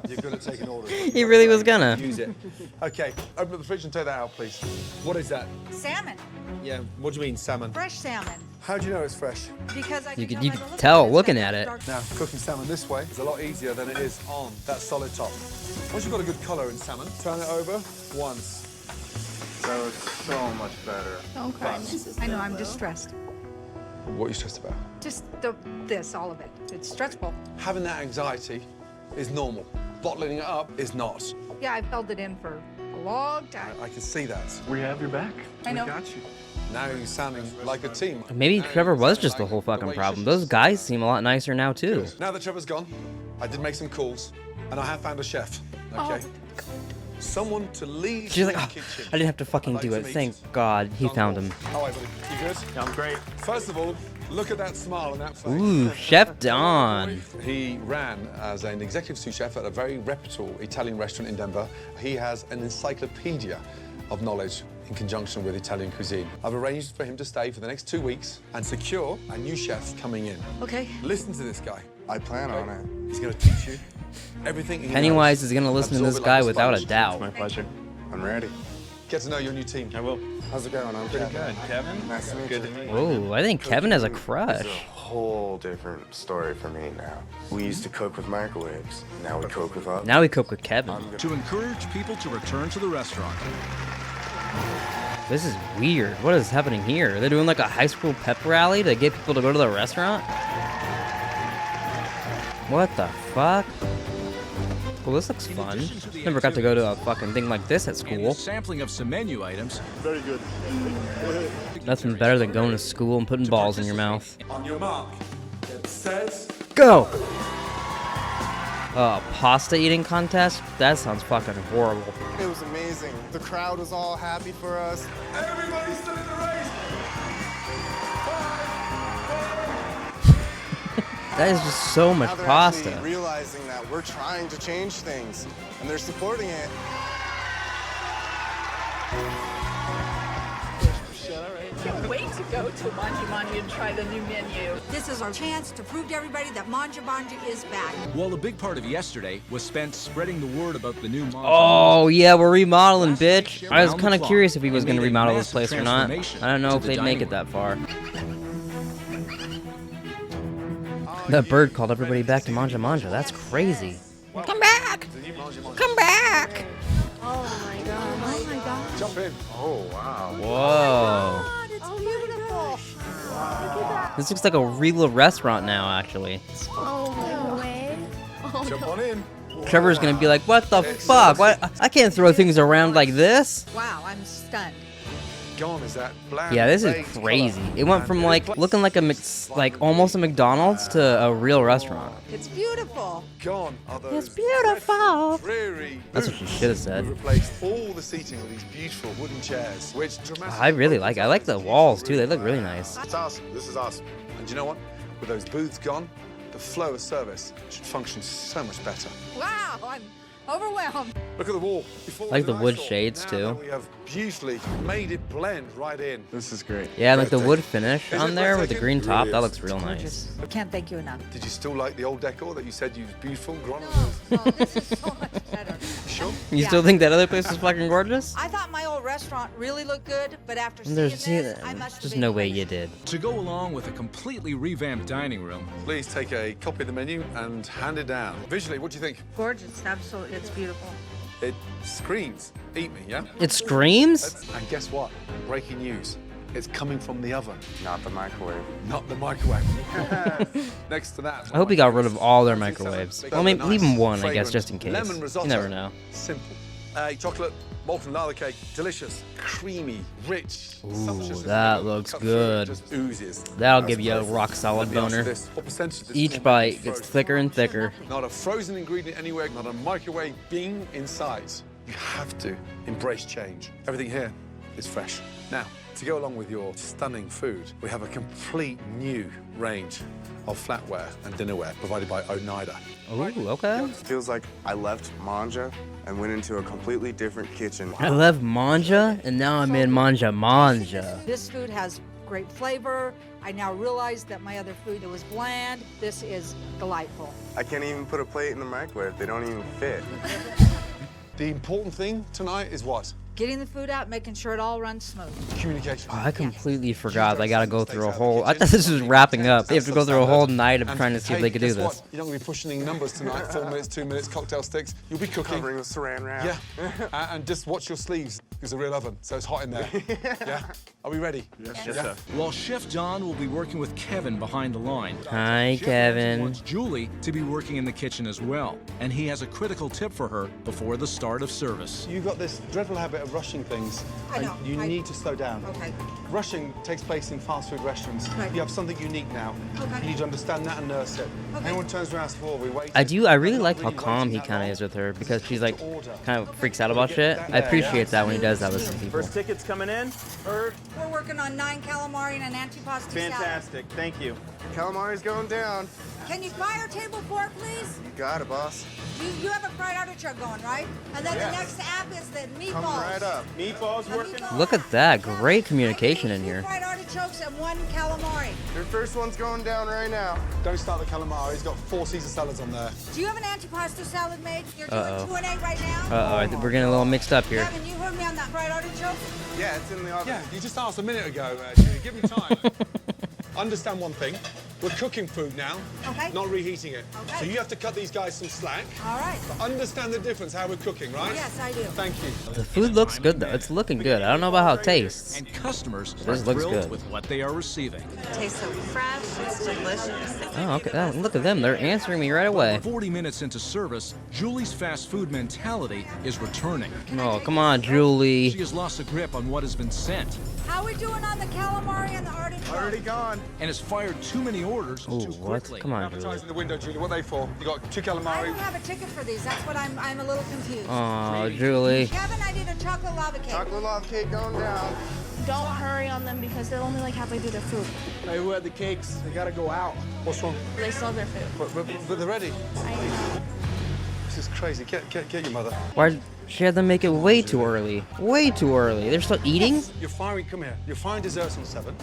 Speaker 5: You're good at taking orders.
Speaker 1: He really was gonna.
Speaker 5: Use it. Okay, open up the fridge and take that out, please. What is that?
Speaker 4: Salmon.
Speaker 5: Yeah, what do you mean, salmon?
Speaker 4: Fresh salmon.
Speaker 5: How do you know it's fresh?
Speaker 4: Because I
Speaker 1: You
Speaker 4: can
Speaker 1: could
Speaker 4: by the look
Speaker 1: tell
Speaker 4: of it's
Speaker 1: looking
Speaker 4: got
Speaker 1: at it.
Speaker 4: dark-
Speaker 5: Now, cooking salmon this way is a lot easier than it is on that solid top. Once you've got a good colour in salmon, turn it over once.
Speaker 6: That was so much better.
Speaker 7: Don't cry, Mrs.
Speaker 4: I know, I'm distressed.
Speaker 5: What are you stressed about?
Speaker 4: Just this, all of it. It's stressful.
Speaker 5: Having that anxiety is normal. Bottling it up is not.
Speaker 4: Yeah, I've held it in for a long time.
Speaker 5: I can see that.
Speaker 6: We have your back.
Speaker 4: I know.
Speaker 6: We got you.
Speaker 5: Now you're sounding like a team.
Speaker 1: Maybe Trevor was just the whole fucking problem. Those guys seem a lot nicer now, too.
Speaker 5: Now that Trevor's gone, I did make some calls, and I have found a chef. Okay. Someone to lead
Speaker 1: She's like,
Speaker 5: the
Speaker 1: oh,
Speaker 5: kitchen.
Speaker 1: I didn't have to fucking
Speaker 5: I'd
Speaker 1: do
Speaker 5: like
Speaker 1: it.
Speaker 5: to meet
Speaker 1: Thank God he
Speaker 5: Don
Speaker 1: found
Speaker 5: Wolf.
Speaker 1: him.
Speaker 5: How are you, buddy? You good?
Speaker 6: Yeah, I'm great.
Speaker 5: First of all, look at that smile on that face.
Speaker 1: Ooh, Chef Don.
Speaker 5: He ran as an executive sous chef at a very reputable Italian restaurant in Denver. He has an encyclopedia of knowledge in conjunction with Italian cuisine. I've arranged for him to stay for the next 2 weeks and secure a new chef coming in.
Speaker 4: Okay.
Speaker 5: Listen to this guy.
Speaker 6: I plan on it.
Speaker 5: He's going to teach you everything he
Speaker 1: Pennywise
Speaker 5: knows.
Speaker 1: is gonna listen to
Speaker 5: Absorb
Speaker 1: this
Speaker 5: it
Speaker 1: guy
Speaker 5: like
Speaker 1: without a
Speaker 5: sponge.
Speaker 1: doubt.
Speaker 6: My pleasure. I'm ready.
Speaker 5: Get to know your new team.
Speaker 6: I will. How's it going? I'm
Speaker 5: Pretty
Speaker 6: Kevin.
Speaker 5: good.
Speaker 6: Kevin? Nice to meet you.
Speaker 1: Whoa, I think Kevin has a
Speaker 6: It's
Speaker 1: crush.
Speaker 6: a whole different story for me now. We used to cook with microwaves. Now we cook with ovens.
Speaker 1: Now we cook with Kevin.
Speaker 2: To encourage people to return to the restaurant.
Speaker 1: This is weird. What is happening here? They're doing like a high school pep rally to get people to go to the restaurant? What the fuck? Well, this looks fun. Never got to go to a fucking thing like this at
Speaker 2: And
Speaker 1: school.
Speaker 2: a sampling of some menu items.
Speaker 6: Very good.
Speaker 1: Nothing better than going to school and putting balls in your mouth.
Speaker 5: On your mark. Get set.
Speaker 1: Go! Pasta eating contest? That sounds fucking horrible.
Speaker 6: It was amazing. The crowd was all happy for us.
Speaker 5: Everybody's still in the race.
Speaker 1: That is just so much
Speaker 6: Now they're
Speaker 1: pasta.
Speaker 6: actually realizing that we're trying to change things, and they're supporting it.
Speaker 7: Can't wait to go to Mangia Mangia and try the new menu.
Speaker 4: This is our chance to prove to everybody that Mangia Mangia is back.
Speaker 2: While a big part of yesterday was spent spreading the word about the new Mangia
Speaker 1: Oh, yeah, we're remodeling,
Speaker 2: Last week,
Speaker 1: bitch. I was
Speaker 2: around the
Speaker 1: kind of
Speaker 2: clock,
Speaker 1: curious if he was
Speaker 2: they
Speaker 1: going to
Speaker 2: made a
Speaker 1: remodel this
Speaker 2: massive
Speaker 1: place or not. I
Speaker 2: transformation
Speaker 1: don't know
Speaker 2: to
Speaker 1: if
Speaker 2: the
Speaker 1: they'd make
Speaker 2: dining
Speaker 1: it that far.
Speaker 6: Oh,
Speaker 1: That bird called everybody back to Mangia Mangia. That's crazy. Come back! Come back!
Speaker 7: Oh my god.
Speaker 4: Oh my God.
Speaker 5: Jump in.
Speaker 6: Oh, wow.
Speaker 1: Whoa.
Speaker 4: God, it's beautiful.
Speaker 1: This looks like a real restaurant now, actually.
Speaker 7: Oh no way. Oh
Speaker 5: Jump
Speaker 7: no.
Speaker 5: on in.
Speaker 1: Trevor's gonna be like, what the fuck? What? I can't throw things around like this.
Speaker 4: Wow, I'm stunned.
Speaker 5: Gone is that bland.
Speaker 1: Yeah, this is
Speaker 5: beige
Speaker 1: crazy.
Speaker 5: colour.
Speaker 1: It went from
Speaker 5: And
Speaker 1: like looking like like almost a McDonald's to a real restaurant.
Speaker 4: It's beautiful.
Speaker 5: Gone are those
Speaker 1: beautiful.
Speaker 5: dreary
Speaker 1: That's what she should have said.
Speaker 5: We've replaced all the seating with these beautiful wooden chairs, which dramatically...
Speaker 1: I really like it. I like the walls too. They look really nice.
Speaker 5: It's awesome. This is awesome. And you know what? With those booths gone, the flow of service should function so much better.
Speaker 4: Wow, I'm overwhelmed.
Speaker 5: Look at the wall. Before
Speaker 1: Like
Speaker 5: was
Speaker 1: the
Speaker 5: an
Speaker 1: wood
Speaker 5: eyesore.
Speaker 1: shades,
Speaker 5: Now
Speaker 1: too.
Speaker 5: that we have beautifully made it blend right in.
Speaker 6: This is great.
Speaker 1: Yeah, like the
Speaker 5: Breathtaking.
Speaker 1: wood finish
Speaker 5: Is
Speaker 1: on
Speaker 5: it
Speaker 1: there with the
Speaker 5: breathtaking?
Speaker 1: green
Speaker 5: It
Speaker 1: top.
Speaker 5: really
Speaker 1: That
Speaker 5: is.
Speaker 1: looks real nice.
Speaker 4: Gorgeous. Can't thank you enough.
Speaker 5: Did you still like the old decor that you said you was beautiful? Grant?
Speaker 4: No, this is so much better.
Speaker 5: Sure.
Speaker 1: You
Speaker 4: Yeah.
Speaker 1: still think that other place was fucking gorgeous?
Speaker 4: I thought my old restaurant really looked good, but after seeing
Speaker 1: There's
Speaker 4: this, I must have
Speaker 1: just
Speaker 4: been
Speaker 1: no way
Speaker 4: crazy.
Speaker 1: you did.
Speaker 2: To go along with a completely revamped dining room,
Speaker 5: Please take a copy of the menu and hand it down. Visually, what do you think?
Speaker 4: Gorgeous, absolutely, it's beautiful.
Speaker 5: It screams, eat me, yeah?
Speaker 1: It screams?
Speaker 5: And guess what? Breaking news. It's coming from the oven,
Speaker 6: Not the microwave.
Speaker 5: not the microwave. Next to that,
Speaker 1: I hope he got rid of all their microwaves. Well, maybe even one, I guess, just in case.
Speaker 5: Lemon
Speaker 1: You
Speaker 5: risotto.
Speaker 1: never know.
Speaker 5: Simple. Chocolate molten lava cake, delicious, creamy, rich, sumptuous.
Speaker 1: that looks
Speaker 5: Cut
Speaker 1: good.
Speaker 5: through, just oozes.
Speaker 1: That'll
Speaker 5: That's
Speaker 1: give you a
Speaker 5: perfect.
Speaker 1: rock solid
Speaker 5: Let me ask you
Speaker 1: boner.
Speaker 5: this, what percentage of this
Speaker 1: Each
Speaker 5: is
Speaker 1: bite
Speaker 5: frozen?
Speaker 1: gets thicker and thicker.
Speaker 5: Not a frozen ingredient anywhere, not a microwave being in sight. You have to embrace change. Everything here is fresh. Now, to go along with your stunning food, we have a complete new range of flatware and dinnerware provided by Oneida.
Speaker 1: Ooh, okay.
Speaker 6: Feels like I left Mangia and went into a completely different kitchen.
Speaker 1: I left Mangia, and now I'm in Mangia Mangia.
Speaker 4: This food has great flavor. I now realize that my other food, it was bland. This is delightful.
Speaker 6: I can't even put a plate in the microwave. They don't even fit.
Speaker 5: The important thing tonight is what?
Speaker 4: Getting the food out, making sure it all runs smooth.
Speaker 5: Communication.
Speaker 1: Oh, I completely forgot. I gotta go through a whole. I thought this was wrapping up. They have to go through a whole night of
Speaker 5: And
Speaker 1: trying to see if
Speaker 5: hey,
Speaker 1: they could do
Speaker 5: guess
Speaker 1: this.
Speaker 5: what? You're not going to be pushing numbers tonight. 4 minutes, 2 minutes, cocktail sticks. You'll be cooking.
Speaker 6: Covering with saran wrap.
Speaker 5: Yeah. And just watch your sleeves. It's a real oven, so it's hot in there. Yeah. Are we ready?
Speaker 6: Yes,
Speaker 5: Yeah.
Speaker 6: sir.
Speaker 2: While Chef Don will be working with Kevin behind the line,
Speaker 1: Hi,
Speaker 2: Chef Ramsay
Speaker 1: Kevin.
Speaker 2: wants Julie to be working in the kitchen as well, and he has a critical tip for her before the start of service.
Speaker 3: You've got this dreadful habit of rushing things.
Speaker 4: I know.
Speaker 3: And you need to slow down.
Speaker 4: Okay.
Speaker 3: Rushing takes place in fast food restaurants.
Speaker 4: Right.
Speaker 3: You have something unique now.
Speaker 4: Okay.
Speaker 3: You need to understand that and nurse it.
Speaker 4: Okay.
Speaker 3: Anyone turns around and says, "Oh, we wait."
Speaker 1: I really like how calm he kind of is with her because she's like kind of freaks out about shit. I appreciate that when he does that with some people.
Speaker 10: First ticket's coming in. Heard.
Speaker 4: We're working on 9 calamari and an antipasto salad.
Speaker 10: Fantastic. Thank you.
Speaker 6: Calamari's going down.
Speaker 4: Can you buy our table fork, please?
Speaker 6: You got it, boss.
Speaker 4: You have a fried artichoke going, right? And then
Speaker 6: Yes.
Speaker 4: the next app is the meatballs.
Speaker 6: Come right up.
Speaker 10: Meatballs
Speaker 4: The
Speaker 10: working.
Speaker 4: meatballs.
Speaker 1: Look at that, great communication in
Speaker 4: I need 2
Speaker 1: here.
Speaker 4: fried artichokes and 1 calamari.
Speaker 6: Your first one's going down right now.
Speaker 3: Don't start the calamari. He's got 4 Caesar salads on there.
Speaker 4: Do you have an antipasto salad made? You're doing
Speaker 1: Uh-oh.
Speaker 4: 2 and 8 right now?
Speaker 1: Uh-oh, I think we're getting a little mixed up here.
Speaker 4: Kevin, you heard me on that fried artichoke?
Speaker 6: Yeah, it's in the oven.
Speaker 3: Yeah, you just asked a minute ago, Julie. Give me time. Understand one thing. We're cooking food now,
Speaker 4: Okay.
Speaker 3: not reheating it.
Speaker 4: Okay.
Speaker 3: So you have to cut these guys some slack.
Speaker 4: All right.
Speaker 3: Understand the difference, how we're cooking, right?
Speaker 4: Yes, I do.
Speaker 3: Thank you.
Speaker 1: The food looks good though. It's looking good. I don't know about how it tastes.
Speaker 2: And customers are
Speaker 1: This looks
Speaker 2: thrilled
Speaker 1: good.
Speaker 2: with what they are receiving.
Speaker 11: Tastes so fresh, it's delicious.
Speaker 1: Oh, okay. Oh, look at them. They're answering me right away.
Speaker 2: 40 minutes into service, Julie's fast food mentality is returning.
Speaker 1: Oh, come on, Julie.
Speaker 2: She has lost a grip on what has been sent
Speaker 4: How we doing on the calamari and the artichoke?
Speaker 6: Already gone.
Speaker 2: and has fired too many orders
Speaker 1: Ooh,
Speaker 2: too
Speaker 1: what?
Speaker 2: quickly.
Speaker 1: Come on, Julie.
Speaker 3: Advertising the window, Julie. What are they for? You got 2
Speaker 4: I
Speaker 3: calamari.
Speaker 4: don't have a ticket for these. That's what I'm a little confused.
Speaker 1: Oh, Julie.
Speaker 4: Kevin, I need a chocolate lava cake.
Speaker 6: Chocolate lava cake going down.
Speaker 7: Don't hurry on them because they're only like halfway through their food.
Speaker 10: Hey, who had the cakes? They gotta go out.
Speaker 3: What's wrong?
Speaker 7: They still have their food.
Speaker 3: But they're ready.
Speaker 7: I know.
Speaker 3: This is crazy. Get your mother.
Speaker 1: Why she had them make it way too early? Way too early. They're still eating?
Speaker 3: You're firing, come here. You're firing desserts on 7.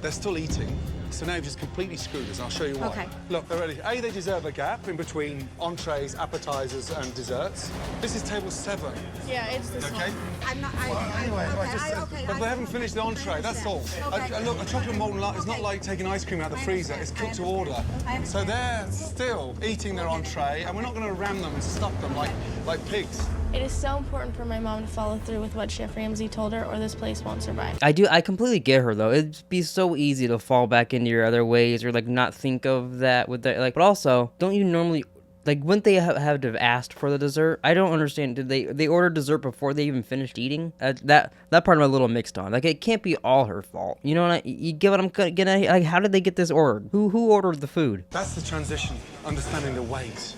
Speaker 3: They're still eating. So now you've just completely screwed us. I'll show you why.
Speaker 4: Okay.
Speaker 3: Look, they're ready. A, they deserve a gap in between entrees, appetizers, and desserts. This is table 7.
Speaker 7: Yeah, it's this
Speaker 3: Okay?
Speaker 7: one.
Speaker 4: I'm not.
Speaker 3: Anyway,
Speaker 4: Okay.
Speaker 3: but they haven't finished the entree, that's all.
Speaker 4: Okay.
Speaker 3: Look, a chocolate molten lava is not
Speaker 4: Okay.
Speaker 3: like taking ice cream out of the freezer. It's cooked to order.
Speaker 4: I
Speaker 3: So
Speaker 4: understand.
Speaker 3: they're still eating their entree, and we're not going to ram them and stuff them like pigs.
Speaker 7: It is so important for my mom to follow through with what Chef Ramsay told her, or this place won't survive.
Speaker 1: I completely get her though. It'd be so easy to fall back into your other ways or like not think of that with that. Like, but also, don't you normally like wouldn't they have to have asked for the dessert? I don't understand. Did they order dessert before they even finished eating? That part I'm a little mixed on. Like, it can't be all her fault. You know what? You get what I'm getting at? Like, how did they get this ordered? Who ordered the food?
Speaker 3: That's the transition, understanding the weight.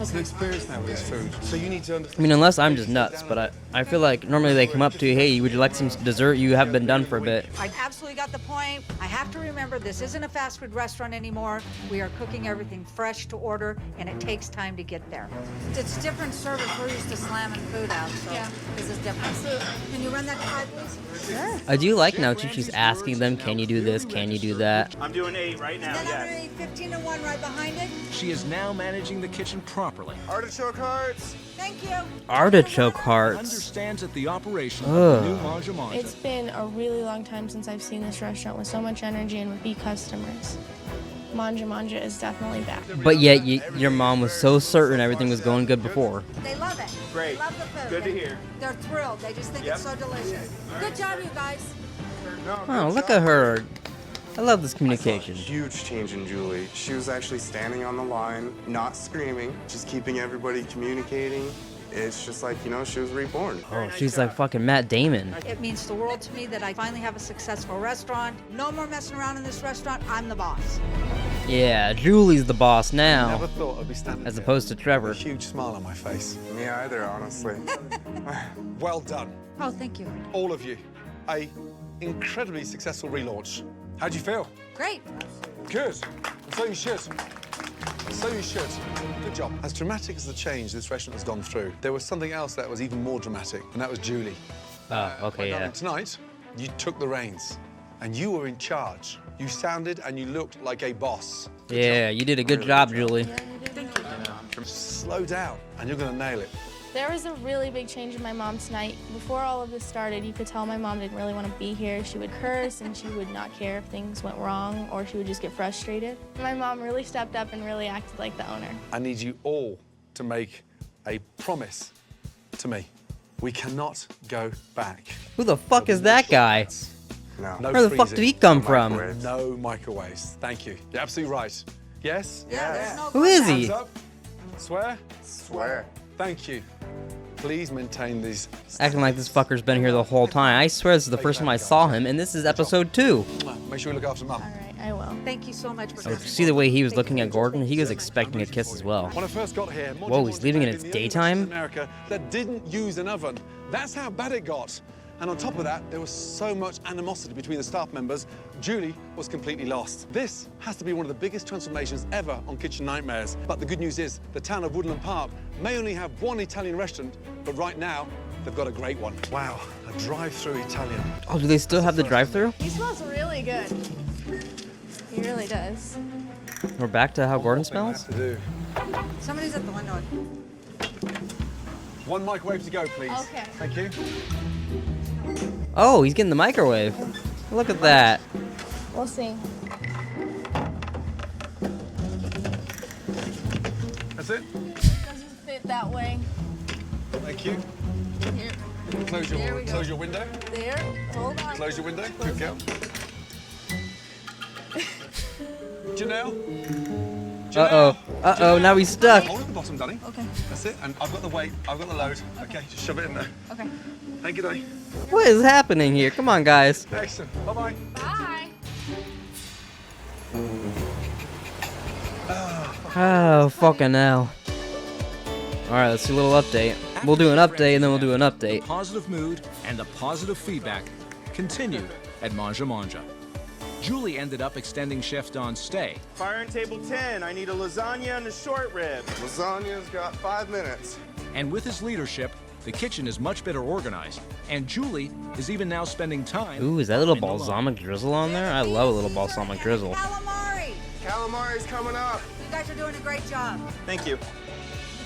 Speaker 3: It's an experience now with this food. So you need to
Speaker 1: I
Speaker 3: understand.
Speaker 1: mean, unless I'm just nuts, but I feel like normally they come up to you, hey, would you like some dessert? You have been done for a bit.
Speaker 4: I absolutely got the point. I have to remember this isn't a fast food restaurant anymore. We are cooking everything fresh to order, and it takes time to get there. It's different service. We're used to slamming food out, so
Speaker 7: Yeah.
Speaker 4: this is different. Can you run that card, please? Sure.
Speaker 1: I do like now too, she's asking them, can you do this? Can you do that?
Speaker 10: I'm doing 8 right now,
Speaker 4: Then
Speaker 10: yes.
Speaker 4: underneath 15 to 1 right behind it.
Speaker 2: She is now managing the kitchen properly.
Speaker 6: Artichoke hearts.
Speaker 4: Thank you.
Speaker 1: Artichoke hearts.
Speaker 2: Understands that the operation of the new Mangia Mangia
Speaker 7: It's been a really long time since I've seen this restaurant with so much energy and repeat customers. Mangia Mangia is definitely back.
Speaker 1: But yet your mom was so certain everything was going good before.
Speaker 4: They love it.
Speaker 10: Great.
Speaker 4: They love the food.
Speaker 10: Good to hear.
Speaker 4: They're thrilled. They just think it's so delicious. Good job, you guys.
Speaker 1: Oh, look at her. I love this
Speaker 6: I saw a
Speaker 1: communication.
Speaker 6: huge change in Julie. She was actually standing on the line, not screaming, just keeping everybody communicating. It's just like, you know, she was reborn.
Speaker 1: Oh, she's like fucking Matt Damon.
Speaker 4: It means the world to me that I finally have a successful restaurant. No more messing around in this restaurant. I'm the boss.
Speaker 1: Yeah, Julie's the boss now,
Speaker 5: Never thought I'd be standing
Speaker 1: as
Speaker 5: here
Speaker 1: opposed to
Speaker 5: with a
Speaker 1: Trevor.
Speaker 5: huge smile on my face.
Speaker 6: Me either, honestly.
Speaker 3: Well done,
Speaker 4: Oh, thank you.
Speaker 3: all of you. A incredibly successful relaunch. How do you feel?
Speaker 4: Great.
Speaker 3: Good. And so you should. So you should. Good job.
Speaker 5: As dramatic as the change this restaurant has gone through, there was something else that was even more dramatic, and that was Julie.
Speaker 1: Oh, okay, yeah.
Speaker 5: And tonight, you took the reins, and you were in charge. You sounded and you looked like a boss.
Speaker 1: Yeah, you did a good job, Julie.
Speaker 5: Slow down, and you're gonna nail it.
Speaker 7: There was a really big change in my mom tonight. Before all of this started, you could tell my mom didn't really want to be here. She would curse and she would not care if things went wrong or she would just get frustrated. My mom really stepped up and really acted like the owner.
Speaker 5: I need you all to make a promise to me. We cannot go back.
Speaker 1: Who the fuck is that guy?
Speaker 6: No.
Speaker 5: No
Speaker 1: Where the fuck
Speaker 5: freezing.
Speaker 1: did he come from?
Speaker 6: microwave.
Speaker 5: No microwaves. Thank you. You're absolutely right. Yes?
Speaker 4: Yeah, there's no
Speaker 1: Who is
Speaker 5: Hands
Speaker 1: he?
Speaker 5: up. Swear?
Speaker 6: Swear.
Speaker 5: Thank you. Please maintain these.
Speaker 1: Acting like this fucker's been here the whole time. I swear this is the first time I saw him, and this is episode 2.
Speaker 5: Make sure you look after Mum.
Speaker 7: All right, I will.
Speaker 4: Thank you so much for
Speaker 1: Oh, see the way he was looking at Gordon? He was expecting a kiss as well.
Speaker 5: When I first got here,
Speaker 1: Whoa, he's leaving it in its
Speaker 5: the only
Speaker 1: daytime?
Speaker 5: restaurant in America that didn't use an oven. That's how bad it got. And on top of that, there was so much animosity between the staff members. Julie was completely lost. This has to be one of the biggest transformations ever on Kitchen Nightmares. But the good news is, the town of Woodland Park may only have one Italian restaurant, but right now, they've got a great one. Wow, a drive-through Italian.
Speaker 1: Oh, do they still have the drive-thru?
Speaker 7: He smells really good. He really does.
Speaker 1: We're back to how Gordon
Speaker 5: Thing I
Speaker 1: smells?
Speaker 5: have to do.
Speaker 4: Somebody's at the window.
Speaker 5: One microwave to go, please.
Speaker 7: Okay.
Speaker 5: Thank you.
Speaker 1: Oh, he's getting the microwave. Look at that.
Speaker 7: We'll see.
Speaker 5: That's it.
Speaker 7: Doesn't fit that way.
Speaker 5: Thank you.
Speaker 7: Here.
Speaker 5: Close
Speaker 7: There we go.
Speaker 5: your window.
Speaker 7: There. Hold on.
Speaker 5: Close your window. Good girl. Janelle.
Speaker 1: Uh-oh. Uh-oh, now he's stuck.
Speaker 5: Hold at the bottom, darling.
Speaker 7: Okay.
Speaker 5: That's it. And I've got the weight. I've got the load. Okay, just shove it in there.
Speaker 7: Okay.
Speaker 5: Thank you, darling.
Speaker 1: What is happening here? Come on, guys.
Speaker 5: Excellent. Bye-bye.
Speaker 7: Bye.
Speaker 1: Oh, fucking hell. Alright, let's do a little update. We'll do an update, and then we'll do an update.
Speaker 2: Positive mood and the positive feedback continued at Mangia Mangia. Julie ended up extending Chef Don's stay.
Speaker 10: Fire on table 10. I need a lasagna and a short rib.
Speaker 6: Lasagna's got 5 minutes.
Speaker 2: And with his leadership, the kitchen is much better organized. And Julie is even now spending time.
Speaker 1: Ooh, is that little
Speaker 2: in the line.
Speaker 1: balsamic drizzle on there? I love a little balsamic drizzle.
Speaker 4: Calamari.
Speaker 6: Calamari's coming up.
Speaker 4: You guys are doing a great job.
Speaker 10: Thank you.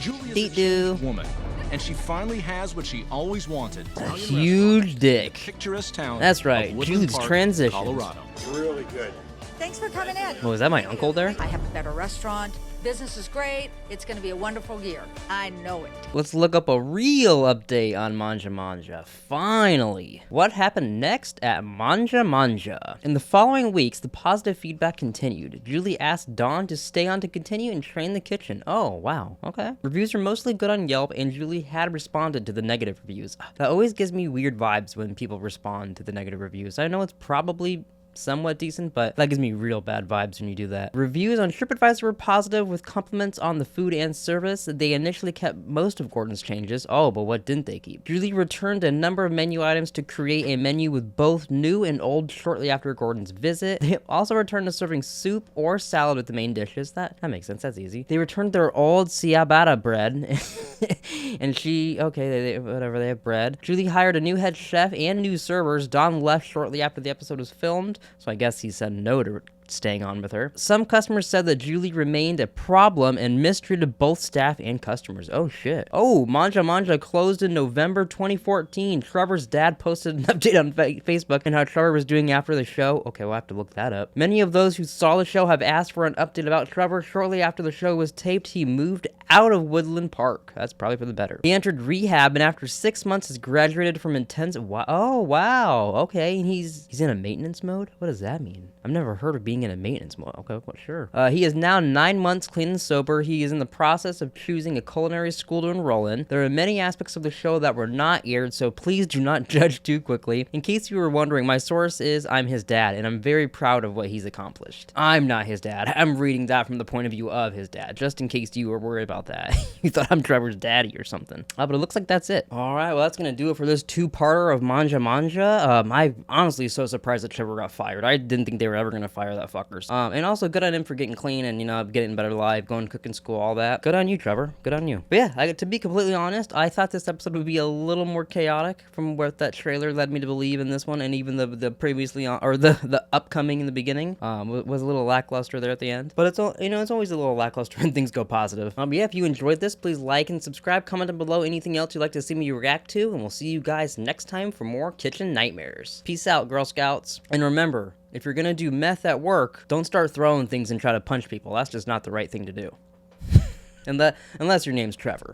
Speaker 2: Julie is
Speaker 1: Eat
Speaker 2: a
Speaker 1: do.
Speaker 2: changed woman, and she finally has what she always wanted.
Speaker 1: A huge dick.
Speaker 2: Picturesque town.
Speaker 1: That's right,
Speaker 2: of Woodland
Speaker 1: Julie's
Speaker 2: Park,
Speaker 1: transitions.
Speaker 2: Colorado.
Speaker 10: Really good.
Speaker 4: Thanks for coming in.
Speaker 1: Oh, is that my uncle there?
Speaker 4: I have a better restaurant. Business is great. It's going to be a wonderful year. I know it.
Speaker 1: Let's look up a real update on Mangia Mangia. Finally. What happened next at Mangia Mangia? In the following weeks, the positive feedback continued. Julie asked Dawn to stay on to continue and train the kitchen. Oh, wow. Okay. Reviews are mostly good on Yelp, and Julie had responded to the negative reviews. That always gives me weird vibes when people respond to the negative reviews. I know it's probably somewhat decent, but that gives me real bad vibes when you do that. Reviews on TripAdvisor were positive with compliments on the food and service. They initially kept most of Gordon's changes. Oh, but what didn't they keep? Julie returned a number of menu items to create a menu with both new and old shortly after Gordon's visit. They also returned to serving soup or salad with the main dishes. That makes sense, that's easy. They returned their old ciabatta bread. And whatever, they have bread. Julie hired a new head chef and new servers. Don left shortly after the episode was filmed, so I guess he said no to staying on with her. Some customers said that Julie remained a problem and mistreated both staff and customers. Oh shit. Oh, Mangia Mangia closed in November 2014. Trevor's dad posted an update on Facebook and how Trevor was doing after the show. Okay, we'll have to look that up. Many of those who saw the show have asked for an update about Trevor. Shortly after the show was taped, he moved out of Woodland Park. That's probably for the better. He entered rehab and after 6 months has graduated from intensive. Oh wow. Okay, he's in a maintenance mode. What does that mean? I've never heard of being in a maintenance mode. Okay, well, sure. He is now 9 months clean and sober. He is in the process of choosing a culinary school to enroll in. There are many aspects of the show that were not aired, so please do not judge too quickly. In case you were wondering, my source is I'm his dad, and I'm very proud of what he's accomplished. I'm not his dad. I'm reading that from the point of view of his dad, just in case you were worried about that. You thought I'm Trevor's daddy or something. But it looks like that's it. All right, well, that's going to do it for this two-parter of Mangia Mangia. I'm honestly so surprised that Trevor got fired. I didn't think they were ever going to fire that fuckers. And also good on him for getting clean and, you know, getting better life, going to cooking school, all that. Good on you, Trevor. Good on you. But yeah, to be completely honest, I thought this episode would be a little more chaotic from what that trailer led me to believe in this one, and even the previously on, or the upcoming in the beginning was a little lackluster there at the end. But it's all, you know, it's always a little lackluster when things go positive. Yeah, if you enjoyed this, please like and subscribe. Comment down below anything else you'd like to see me react to, and we'll see you guys next time for more Kitchen Nightmares. Peace out, Girl Scouts. And remember, if you're gonna do meth at work, don't start throwing things and try to punch people. That's just not the right thing to do. Unless your name's Trevor.